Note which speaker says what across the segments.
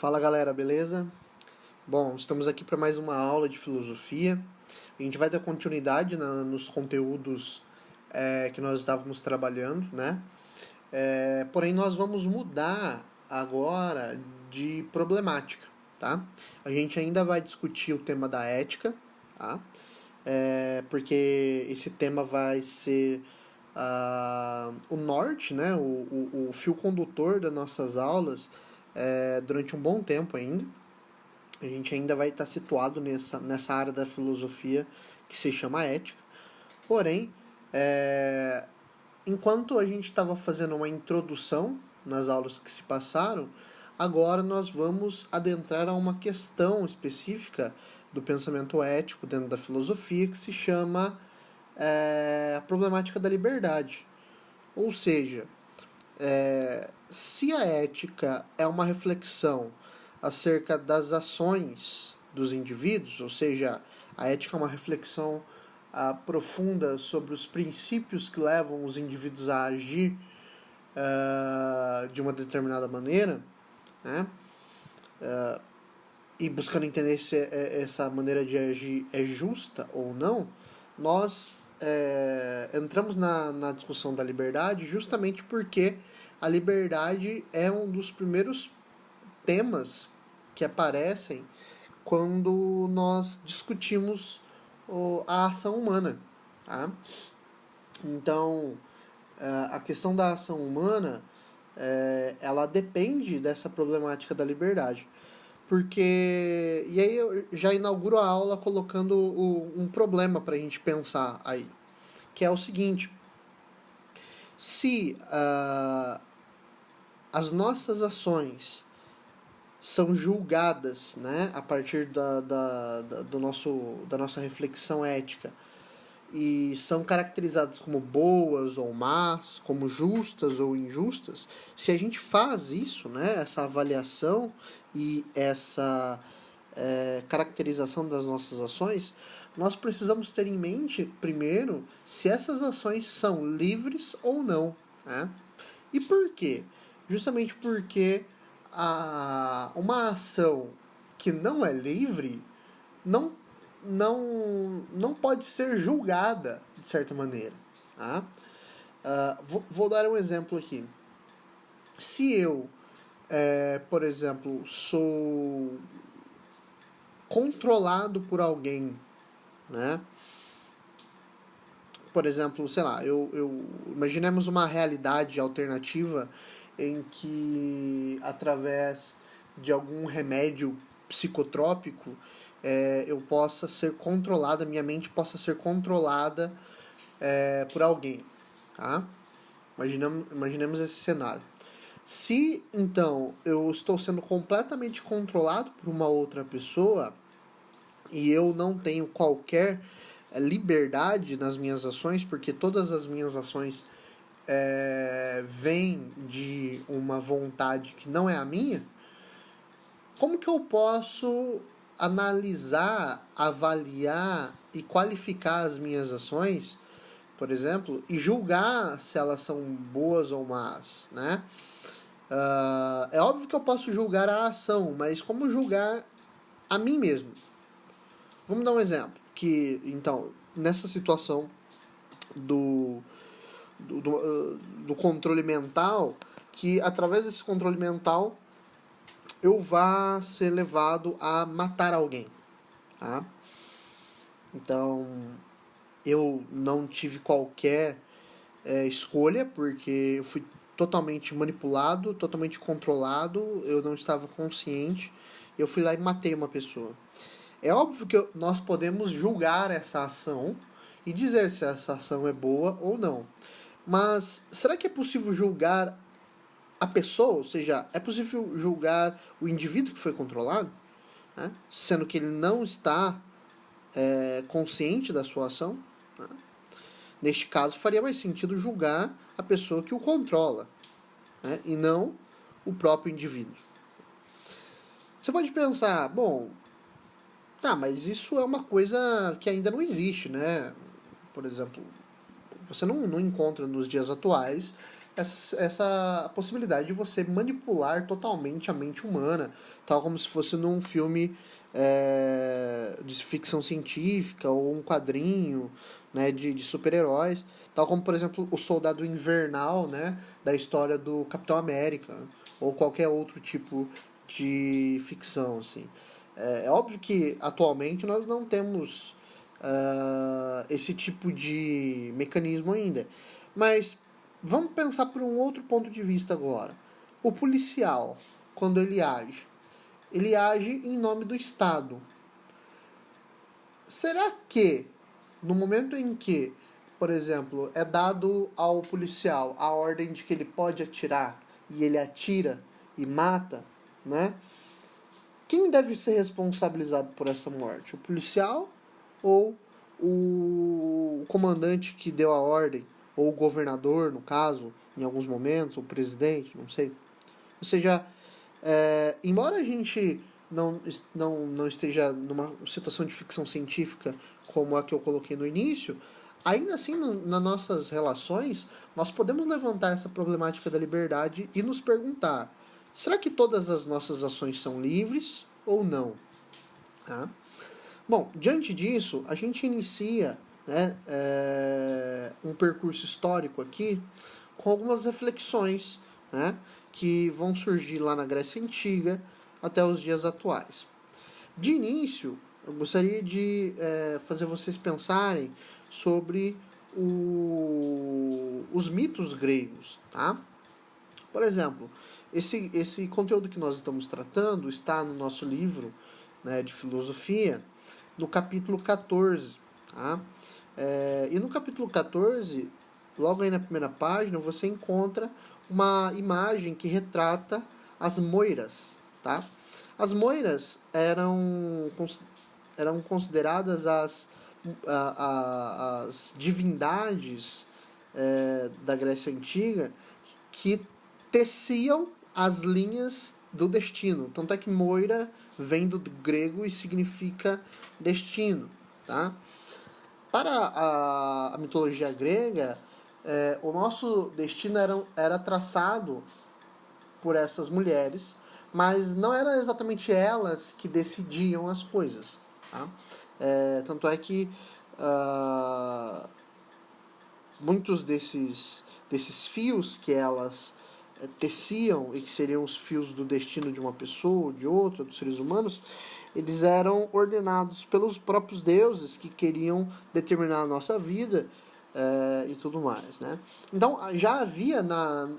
Speaker 1: Fala galera, beleza? Bom, estamos aqui para mais uma aula de filosofia. A gente vai dar continuidade nos conteúdos que nós estávamos trabalhando, né? Porém, nós vamos mudar agora de problemática, tá? A gente ainda vai discutir o tema da ética, tá? Porque esse tema vai ser o norte, né? O fio condutor das nossas aulas durante um bom tempo ainda. A gente ainda vai estar situado nessa área da filosofia que se chama ética. Porém, enquanto a gente estava fazendo uma introdução nas aulas que se passaram, agora nós vamos adentrar a uma questão específica do pensamento ético dentro da filosofia que se chama a problemática da liberdade. Ou seja, se a ética é uma reflexão acerca das ações dos indivíduos, ou seja, a ética é uma reflexão profunda sobre os princípios que levam os indivíduos a agir de uma determinada maneira, né? E buscando entender se essa maneira de agir é justa ou não, nós entramos na discussão da liberdade justamente porque a liberdade é um dos primeiros temas que aparecem quando nós discutimos a ação humana. Tá? Então, a questão da ação humana ela depende dessa problemática da liberdade. Porque. E aí eu já inauguro a aula colocando um problema para a gente pensar aí. Que é o seguinte: se as nossas ações são julgadas, né, a partir da nossa reflexão ética e são caracterizadas como boas ou más, como justas ou injustas, se a gente faz isso, né, essa avaliação e essa caracterização das nossas ações, nós precisamos ter em mente, primeiro, se essas ações são livres ou não. Né? E por quê? Justamente porque uma ação que não é livre não pode ser julgada de certa maneira. Tá? Vou dar um exemplo aqui. Se eu, por exemplo, sou controlado por alguém, né? Por exemplo, sei lá, imaginemos uma realidade alternativa em que, através de algum remédio psicotrópico, eu possa ser controlada, minha mente possa ser controlada por alguém. Tá? Imaginemos esse cenário. Se, então, eu estou sendo completamente controlado por uma outra pessoa e eu não tenho qualquer liberdade nas minhas ações, porque todas as minhas ações vêm de uma vontade que não é a minha, como que eu posso analisar, avaliar e qualificar as minhas ações, por exemplo, e julgar se elas são boas ou más, né? É óbvio que eu posso julgar a ação, mas como julgar a mim mesmo? Vamos dar um exemplo. Que, então, nessa situação do controle mental, que através desse controle mental eu vá ser levado a matar alguém. Tá? Então, eu não tive qualquer escolha, porque eu fui totalmente manipulado, totalmente controlado, eu não estava consciente, eu fui lá e matei uma pessoa. É óbvio que nós podemos julgar essa ação e dizer se essa ação é boa ou não. Mas será que é possível julgar a pessoa? Ou seja, é possível julgar o indivíduo que foi controlado? Né? Sendo que ele não está consciente da sua ação? Né? Neste caso, faria mais sentido julgar a pessoa que o controla, né? E não o próprio indivíduo. Você pode pensar, bom, tá, mas isso é uma coisa que ainda não existe, né? Por exemplo, você não encontra nos dias atuais essa possibilidade de você manipular totalmente a mente humana, tal como se fosse num filme de ficção científica ou um quadrinho, né, de super-heróis, tal como, por exemplo, o Soldado Invernal, né, da história do Capitão América, ou qualquer outro tipo de ficção, assim. É óbvio que atualmente nós não temos esse tipo de mecanismo ainda, mas vamos pensar por um outro ponto de vista agora. O policial, quando ele age em nome do Estado. Será que, no momento em que, por exemplo, é dado ao policial a ordem de que ele pode atirar e ele atira e mata, né? Quem deve ser responsabilizado por essa morte? O policial ou o comandante que deu a ordem? Ou o governador, no caso, em alguns momentos, ou o presidente, não sei. Ou seja, embora a gente não esteja numa situação de ficção científica como a que eu coloquei no início, ainda assim, nas nossas relações, nós podemos levantar essa problemática da liberdade e nos perguntar: será que todas as nossas ações são livres ou não? Tá? Bom, diante disso, a gente inicia, né, um percurso histórico aqui com algumas reflexões, né, que vão surgir lá na Grécia Antiga até os dias atuais. De início, eu gostaria de fazer vocês pensarem sobre os mitos gregos. Tá? Por exemplo, esse conteúdo que nós estamos tratando está no nosso livro, né, de filosofia, no capítulo 14. Tá? E no capítulo 14, logo aí na primeira página, você encontra uma imagem que retrata as moiras. Tá? As moiras eram consideradas as divindades da Grécia Antiga que teciam as linhas do destino. Tanto é que Moira vem do grego e significa destino. Tá? Para a mitologia grega, o nosso destino era traçado por essas mulheres, mas não eram exatamente elas que decidiam as coisas. Tá? Tanto é que muitos desses fios que elas teciam e que seriam os fios do destino de uma pessoa ou de outra, dos seres humanos, eles eram ordenados pelos próprios deuses que queriam determinar a nossa vida e tudo mais, né? Então já havia na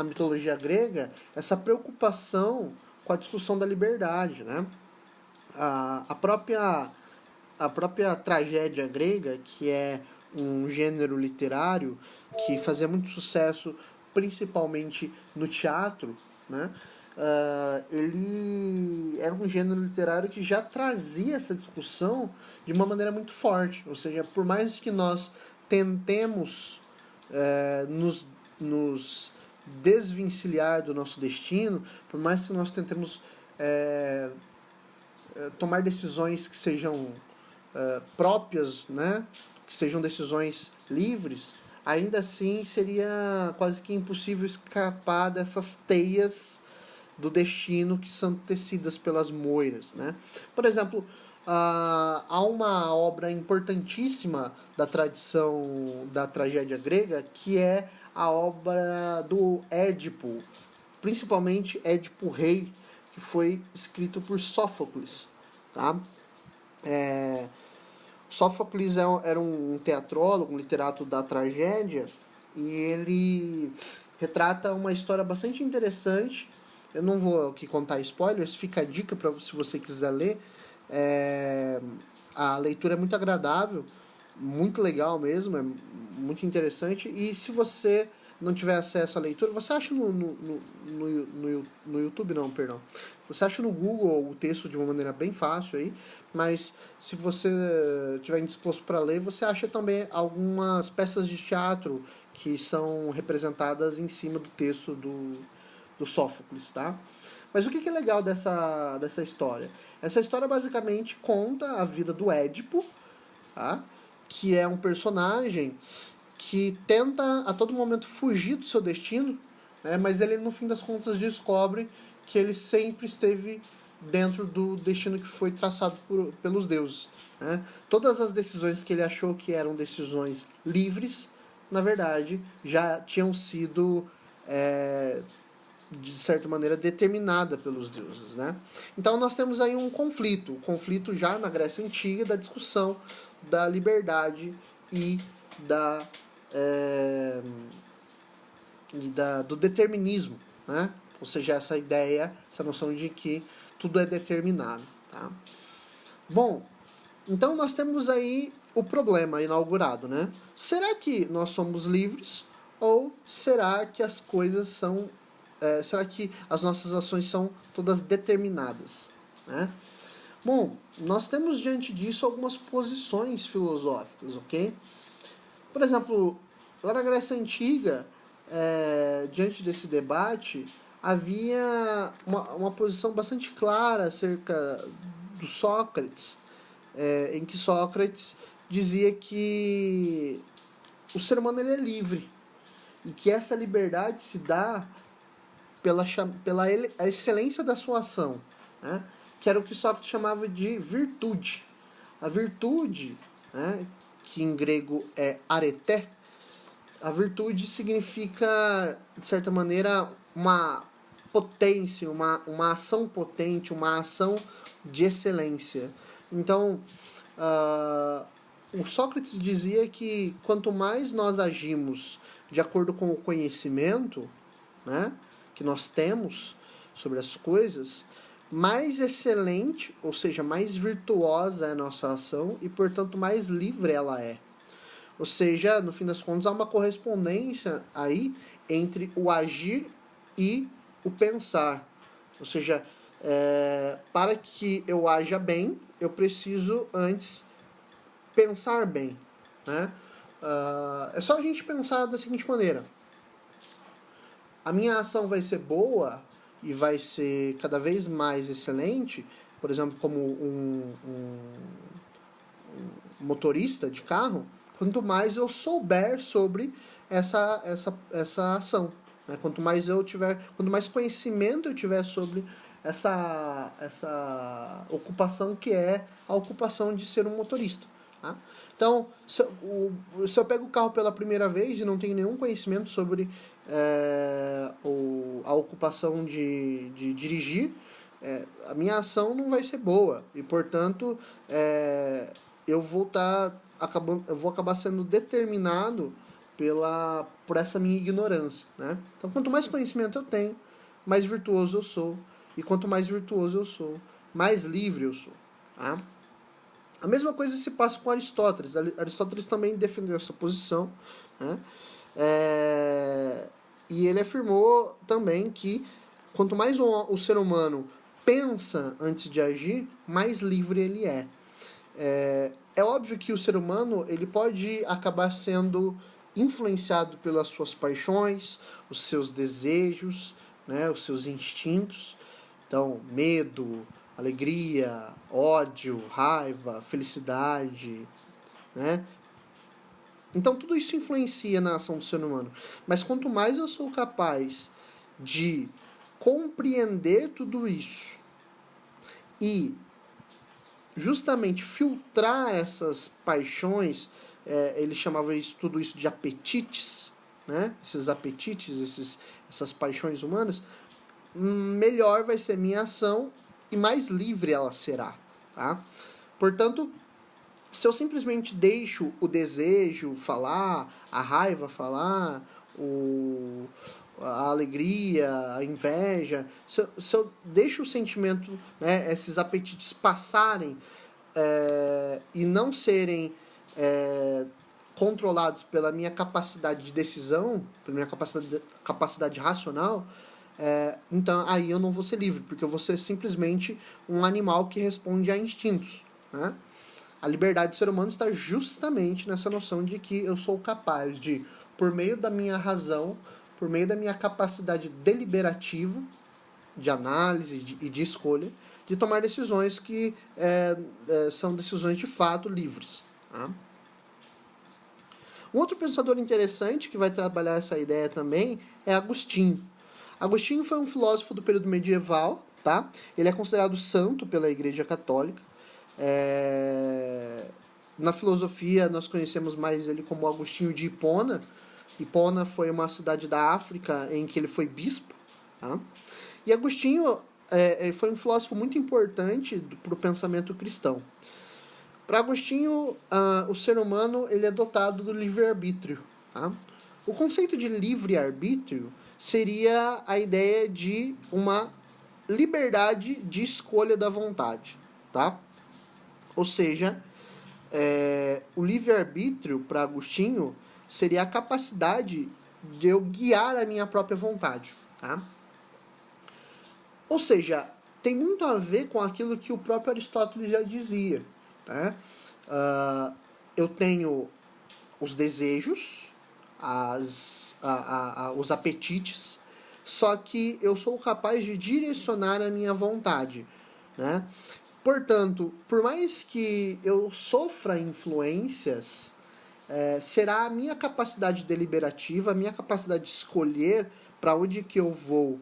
Speaker 1: mitologia grega essa preocupação com a discussão da liberdade, né? A própria tragédia grega, que é um gênero literário que fazia muito sucesso principalmente no teatro, né? Ele era um gênero literário que já trazia essa discussão de uma maneira muito forte. Ou seja, por mais que nós tentemos nos desvencilhar do nosso destino, por mais que nós tentemos tomar decisões que sejam próprias, né? Que sejam decisões livres, ainda assim seria quase que impossível escapar dessas teias do destino que são tecidas pelas moiras, né? Por exemplo, há uma obra importantíssima da tradição da tragédia grega que é a obra do Édipo, principalmente Édipo Rei, que foi escrito por Sófocles, tá? Sófocles era um teatrólogo, um literato da tragédia, e ele retrata uma história bastante interessante. Eu não vou aqui contar spoilers, fica a dica para se você quiser ler. A leitura é muito agradável, muito legal mesmo, é muito interessante. E se você não tiver acesso à leitura, você acha no YouTube, não, perdão. Você acha no Google o texto de uma maneira bem fácil aí, mas se você estiver indisposto para ler, você acha também algumas peças de teatro que são representadas em cima do texto do Sófocles, tá? Mas o que é legal dessa história? Essa história basicamente conta a vida do Édipo, tá? Que é um personagem que tenta a todo momento fugir do seu destino, né? Mas ele, no fim das contas, descobre que ele sempre esteve dentro do destino que foi traçado pelos deuses, né? Todas as decisões que ele achou que eram decisões livres, na verdade, já tinham sido, de certa maneira, determinada pelos deuses, né? Então nós temos aí um conflito já na Grécia Antiga da discussão da liberdade e da, é, do determinismo, né? Ou seja, essa ideia, essa noção de que tudo é determinado, tá? Bom, então nós temos aí o problema inaugurado, né? Será que nós somos livres ou será que as coisas são... será que as nossas ações são todas determinadas, né? Bom, nós temos diante disso algumas posições filosóficas, ok? Por exemplo, lá na Grécia Antiga, diante desse debate, havia uma posição bastante clara acerca do Sócrates, em que Sócrates dizia que o ser humano ele é livre e que essa liberdade se dá pela excelência da sua ação, né? Que era o que Sócrates chamava de virtude. A virtude, né, que em grego é areté, a virtude significa, de certa maneira, uma potência, uma ação potente, uma ação de excelência. Então, o Sócrates dizia que quanto mais nós agimos de acordo com o conhecimento, né, que nós temos sobre as coisas, mais excelente, ou seja, mais virtuosa é a nossa ação e, portanto, mais livre ela é. Ou seja, no fim das contas, há uma correspondência aí entre o agir e o pensar. Ou seja, para que eu haja bem, eu preciso antes pensar bem, né? É só a gente pensar da seguinte maneira: a minha ação vai ser boa e vai ser cada vez mais excelente, por exemplo, como um motorista de carro, quanto mais eu souber sobre essa ação, né? Quanto mais conhecimento eu tiver sobre essa ocupação que é a ocupação de ser um motorista, tá? Então, se eu pego o carro pela primeira vez e não tenho nenhum conhecimento sobre a ocupação de dirigir, a minha ação não vai ser boa e, portanto, eu vou acabar sendo determinado por essa minha ignorância, né? Então, quanto mais conhecimento eu tenho, mais virtuoso eu sou. E quanto mais virtuoso eu sou, mais livre eu sou, tá? A mesma coisa se passa com Aristóteles. Aristóteles também defendeu essa posição, né? E ele afirmou também que quanto mais o ser humano pensa antes de agir, mais livre ele é. É óbvio que o ser humano ele pode acabar sendo influenciado pelas suas paixões, os seus desejos, né, os seus instintos. Então, medo, alegria, ódio, raiva, felicidade, né? Então, tudo isso influencia na ação do ser humano. Mas quanto mais eu sou capaz de compreender tudo isso e justamente filtrar essas paixões, ele chamava tudo isso de apetites, né? Esses apetites, essas paixões humanas, melhor vai ser minha ação e mais livre ela será, tá? Portanto, se eu simplesmente deixo o desejo falar, a raiva falar, a alegria, a inveja, se eu deixo o sentimento, né, esses apetites passarem e não serem controlados pela minha capacidade de decisão, pela minha capacidade racional, então aí eu não vou ser livre, porque eu vou ser simplesmente um animal que responde a instintos, né? A liberdade do ser humano está justamente nessa noção de que eu sou capaz de, por meio da minha razão, por meio da minha capacidade deliberativa, de análise e de escolha, de tomar decisões que são decisões de fato livres. Tá? Um outro pensador interessante que vai trabalhar essa ideia também é Agostinho. Agostinho foi um filósofo do período medieval, tá? Ele é considerado santo pela Igreja Católica. Na filosofia, nós conhecemos mais ele como Agostinho de Hipona. Hipona foi uma cidade da África em que ele foi bispo. Tá? E Agostinho foi um filósofo muito importante para o pensamento cristão. Para Agostinho, o ser humano ele é dotado do livre-arbítrio. Tá? O conceito de livre-arbítrio seria a ideia de uma liberdade de escolha da vontade. Tá? Ou seja, o livre-arbítrio para Agostinho seria a capacidade de eu guiar a minha própria vontade. Tá? Ou seja, tem muito a ver com aquilo que o próprio Aristóteles já dizia. Né? Eu tenho os desejos, os apetites, só que eu sou capaz de direcionar a minha vontade. Né? Portanto, por mais que eu sofra influências, será a minha capacidade deliberativa, a minha capacidade de escolher para onde que eu vou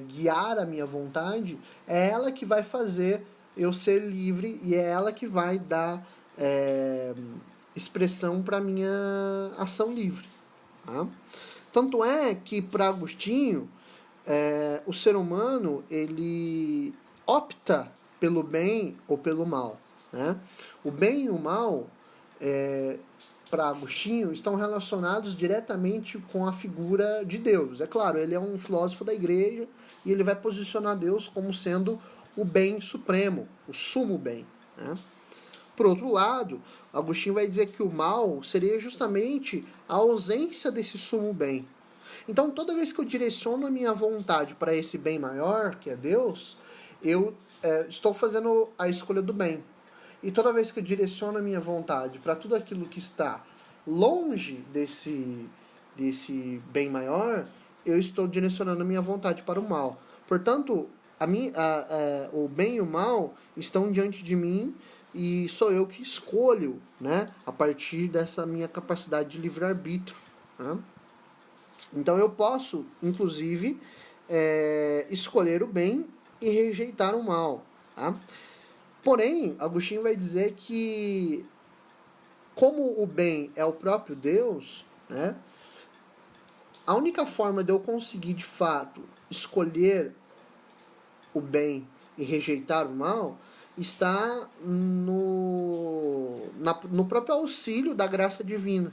Speaker 1: guiar a minha vontade, é ela que vai fazer eu ser livre e é ela que vai dar expressão para a minha ação livre. Tá? Tanto é que para Agostinho, o ser humano ele opta pelo bem ou pelo mal. Né? O bem e o mal, para Agostinho, estão relacionados diretamente com a figura de Deus. É claro, ele é um filósofo da igreja e ele vai posicionar Deus como sendo o bem supremo, o sumo bem. Né? Por outro lado, Agostinho vai dizer que o mal seria justamente a ausência desse sumo bem. Então, toda vez que eu direciono a minha vontade para esse bem maior, que é Deus, eu estou fazendo a escolha do bem. E toda vez que eu direciono a minha vontade para tudo aquilo que está longe desse bem maior, eu estou direcionando a minha vontade para o mal. Portanto, o bem e o mal estão diante de mim e sou eu que escolho, né, a partir dessa minha capacidade de livre-arbítrio. Né? Então eu posso, inclusive, escolher o bem e rejeitar o mal. Tá? Porém, Agostinho vai dizer que, como o bem é o próprio Deus, né, a única forma de eu conseguir, de fato, escolher o bem e rejeitar o mal está no próprio auxílio da graça divina.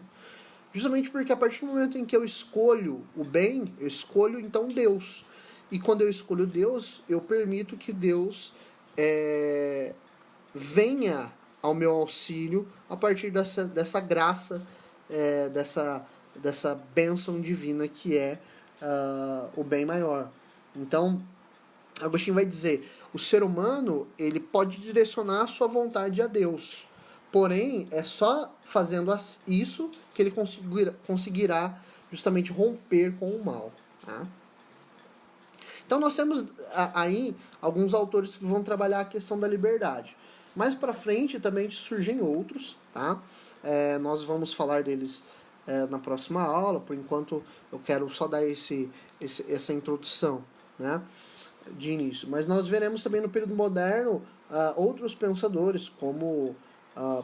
Speaker 1: Justamente porque a partir do momento em que eu escolho o bem, eu escolho então Deus. E quando eu escolho Deus, eu permito que Deus venha ao meu auxílio a partir dessa graça, dessa bênção divina que é o bem maior. Então, Agostinho vai dizer, o ser humano ele pode direcionar a sua vontade a Deus. Porém, é só fazendo isso que ele conseguirá justamente romper com o mal. Tá? Então nós temos aí alguns autores que vão trabalhar a questão da liberdade. Mais para frente também surgem outros, tá? Nós vamos falar deles na próxima aula. Por enquanto eu quero só dar essa introdução, né, de início. Mas nós veremos também no período moderno outros pensadores, como,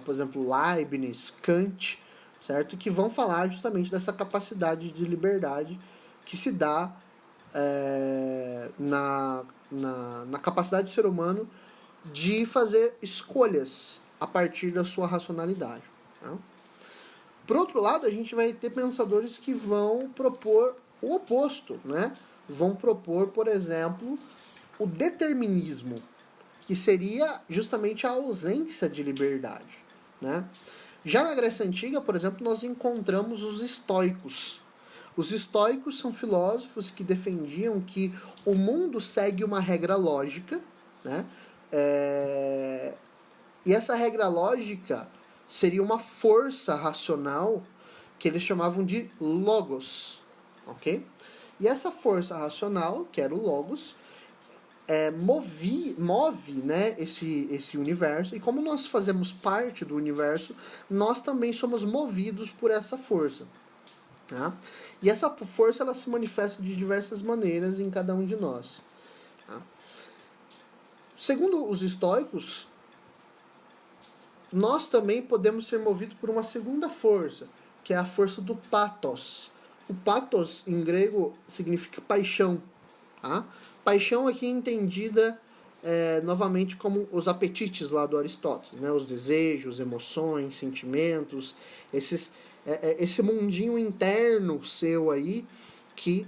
Speaker 1: por exemplo, Leibniz, Kant, certo? Que vão falar justamente dessa capacidade de liberdade que se dá na capacidade do ser humano de fazer escolhas a partir da sua racionalidade. Tá? Por outro lado, a gente vai ter pensadores que vão propor o oposto, né? Vão propor, por exemplo, o determinismo, que seria justamente a ausência de liberdade. Né? Já na Grécia Antiga, por exemplo, nós encontramos os estoicos. Os estoicos são filósofos que defendiam que o mundo segue uma regra lógica, né? E essa regra lógica seria uma força racional que eles chamavam de logos, ok? E essa força racional, que era o logos, move, né, esse universo, e como nós fazemos parte do universo, nós também somos movidos por essa força. Tá? E essa força ela se manifesta de diversas maneiras em cada um de nós. Tá? Segundo os estoicos, nós também podemos ser movidos por uma segunda força, que é a força do pathos. O pathos, em grego, significa paixão. Tá? Paixão aqui entendida novamente como os apetites lá do Aristóteles, né? Os desejos, emoções, sentimentos, esse mundinho interno seu aí que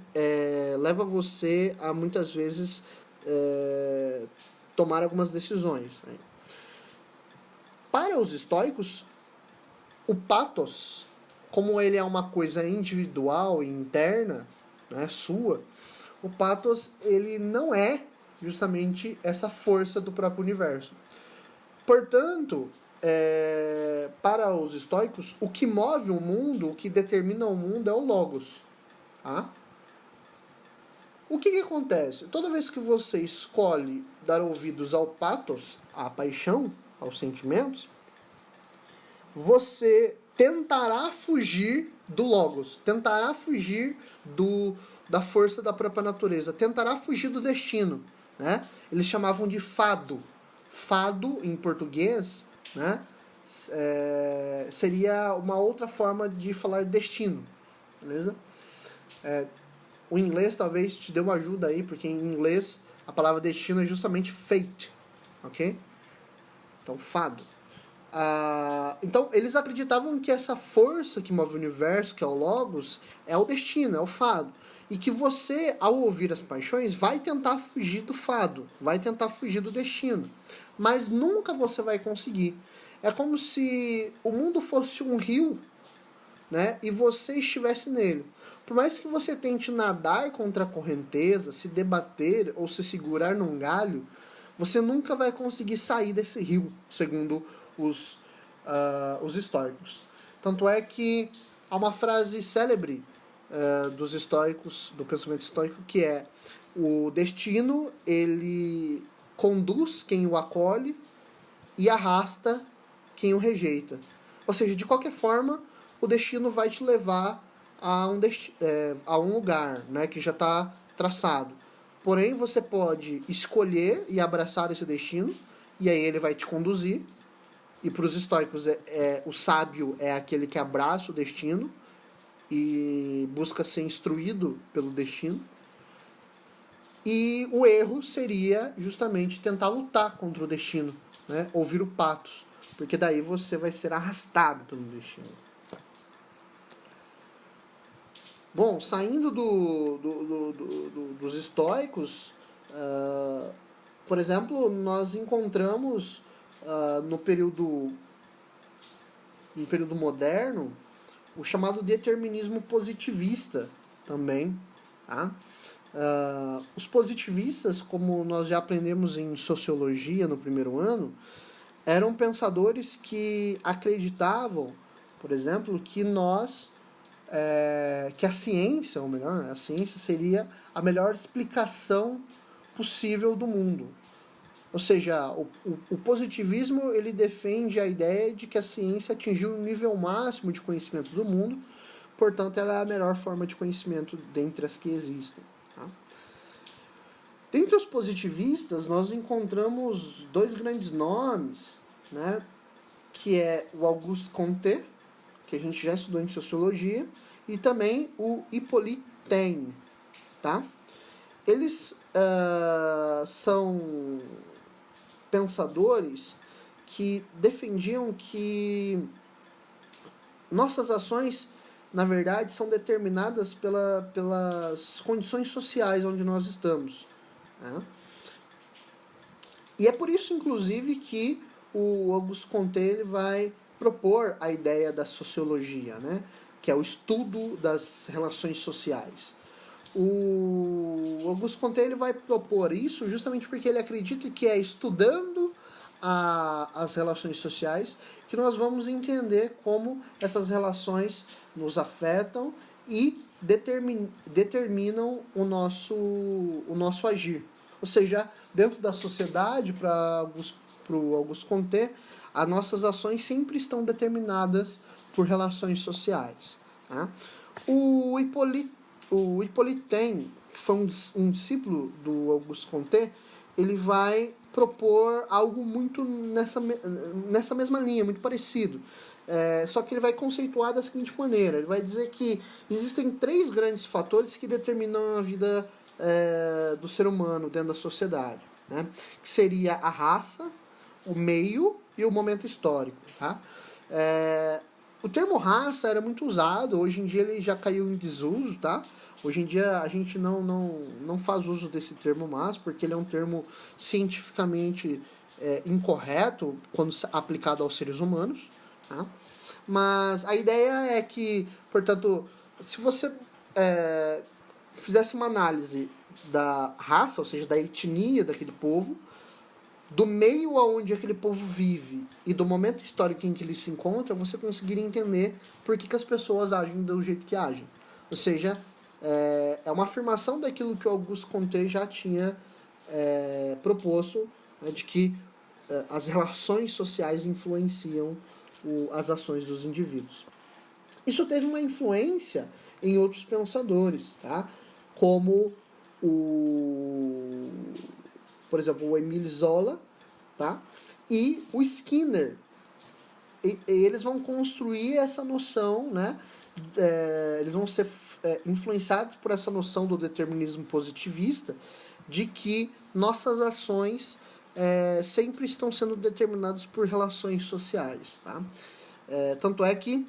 Speaker 1: leva você a muitas vezes tomar algumas decisões. Né? Para os estoicos, o pathos, como ele é uma coisa individual e interna, né, sua, o pathos ele não é justamente essa força do próprio universo. Portanto, para os estoicos, o que move o mundo, o que determina o mundo é o logos. Tá? O que acontece? Toda vez que você escolhe dar ouvidos ao pathos, à paixão, aos sentimentos, você tentará fugir do logos, tentará fugir da força da própria natureza, tentará fugir do destino. Né? Eles chamavam de fado. Fado, em português, né? Seria uma outra forma de falar destino. Beleza? O inglês talvez te dê uma ajuda aí, porque em inglês a palavra destino é justamente fate. Ok? Então, fado. Então, eles acreditavam que essa força que move o universo, que é o logos, é o destino, é o fado. E que você, ao ouvir as paixões, vai tentar fugir do fado, vai tentar fugir do destino. Mas nunca você vai conseguir. É como se o mundo fosse um rio, né, e você estivesse nele. Por mais que você tente nadar contra a correnteza, se debater ou se segurar num galho, você nunca vai conseguir sair desse rio, segundo os estoicos. Tanto é que há uma frase célebre dos estoicos, do pensamento estoico, que é: o destino ele conduz quem o acolhe e arrasta quem o rejeita. Ou seja, de qualquer forma, o destino vai te levar a um lugar, né, que já está traçado. Porém, você pode escolher e abraçar esse destino, e aí ele vai te conduzir. E para os estoicos, o sábio é aquele que abraça o destino e busca ser instruído pelo destino. E o erro seria justamente tentar lutar contra o destino, né? Ouvir o pathos, porque daí você vai ser arrastado pelo destino. Bom, saindo dos estoicos, por exemplo, nós encontramos no período moderno o chamado determinismo positivista também. Tá? Os positivistas, como nós já aprendemos em sociologia no primeiro ano, eram pensadores que acreditavam, por exemplo, que que a ciência, ou melhor, a ciência seria a melhor explicação possível do mundo. Ou seja, o positivismo ele defende a ideia de que a ciência atingiu o nível máximo de conhecimento do mundo, portanto ela é a melhor forma de conhecimento dentre as que existem. Tá? Dentre os positivistas, nós encontramos dois grandes nomes, né, que é o Auguste Comte, que a gente já estudou em sociologia, e também o Hippolyte Taine. Tá? Eles são pensadores que defendiam que nossas ações, na verdade, são determinadas pelas condições sociais onde nós estamos. Né? E é por isso, inclusive, que o Auguste Comte ele vai propor a ideia da sociologia, né? Que é o estudo das relações sociais. O Auguste Comte ele vai propor isso justamente porque ele acredita que é estudando as relações sociais que nós vamos entender como essas relações nos afetam e determinam o nosso agir. Ou seja, dentro da sociedade, para o Auguste Comte, as nossas ações sempre estão determinadas por relações sociais. Tá? O Hippolyte Taine, que foi um discípulo do Auguste Comte, ele vai propor algo muito nessa mesma linha, muito parecido. Só que ele vai conceituar da seguinte maneira: ele vai dizer que existem 3 grandes fatores que determinam a vida do ser humano dentro da sociedade, né? Que seria a raça, o meio e o momento histórico. Tá? O termo raça era muito usado, hoje em dia ele já caiu em desuso, tá? Hoje em dia a gente não faz uso desse termo mais, porque ele é um termo cientificamente incorreto quando aplicado aos seres humanos. Tá? Mas a ideia é que, portanto, se você fizesse uma análise da raça, ou seja, da etnia daquele povo, do meio aonde aquele povo vive e do momento histórico em que ele se encontra, você conseguiria entender por que as pessoas agem do jeito que agem. Ou seja, é uma afirmação daquilo que o Auguste Comte já tinha proposto, né, de que as relações sociais influenciam as ações dos indivíduos. Isso teve uma influência em outros pensadores, tá? Como por exemplo, o Émile Zola, tá? E o Skinner. E eles vão construir essa noção, né? Eles vão ser influenciados por essa noção do determinismo positivista, de que nossas ações sempre estão sendo determinadas por relações sociais. Tá? Tanto é que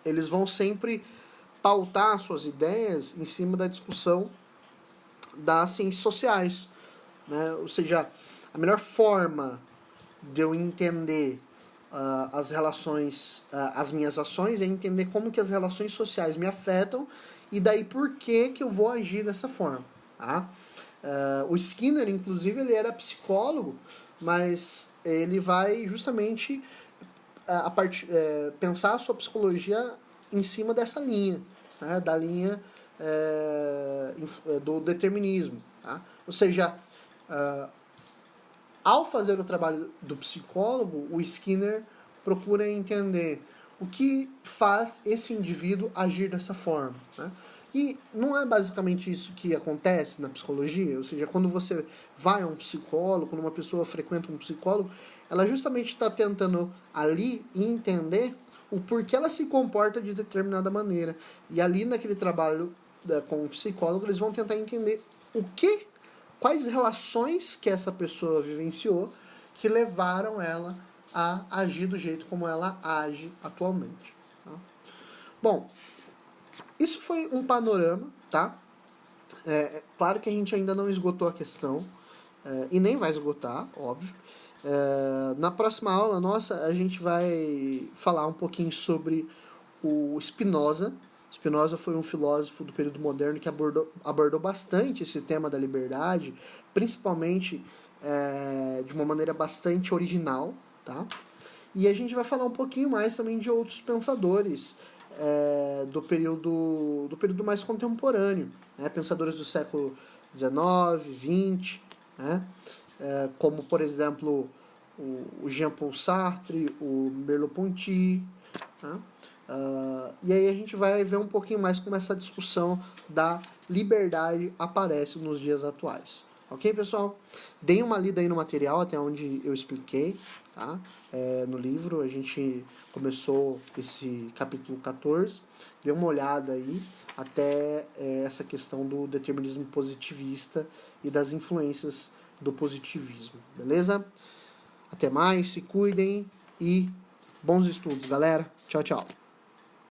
Speaker 1: eles vão sempre pautar suas ideias em cima da discussão das ciências sociais. Né? Ou seja, a melhor forma de eu entender as relações, as minhas ações, é entender como que as relações sociais me afetam e daí por que eu vou agir dessa forma. Tá? O Skinner, inclusive, ele era psicólogo, mas ele vai justamente pensar a sua psicologia em cima dessa linha, né? Da linha do determinismo. Tá? Ou seja, ao fazer o trabalho do psicólogo, o Skinner procura entender o que faz esse indivíduo agir dessa forma. Né? E não é basicamente isso que acontece na psicologia, ou seja, quando você vai a um psicólogo, quando uma pessoa frequenta um psicólogo, ela justamente está tentando ali entender o porquê ela se comporta de determinada maneira. E ali naquele trabalho com o psicólogo, eles vão tentar entender quais relações que essa pessoa vivenciou que levaram ela a agir do jeito como ela age atualmente. Tá? Bom, isso foi um panorama, tá? Claro que a gente ainda não esgotou a questão, e nem vai esgotar, óbvio. Na próxima aula nossa, a gente vai falar um pouquinho sobre o Spinoza. Spinoza foi um filósofo do período moderno que abordou bastante esse tema da liberdade, principalmente de uma maneira bastante original, tá? E a gente vai falar um pouquinho mais também de outros pensadores do período mais contemporâneo, né? Pensadores do século XIX, XX, né? Como, por exemplo, o Jean-Paul Sartre, o Merleau-Ponty, né? E aí a gente vai ver um pouquinho mais como essa discussão da liberdade aparece nos dias atuais. Ok, pessoal? Deem uma lida aí no material até onde eu expliquei, tá? No livro a gente começou esse capítulo 14, dê uma olhada aí até essa questão do determinismo positivista e das influências do positivismo, beleza? Até mais, se cuidem e bons estudos, galera. Tchau, tchau.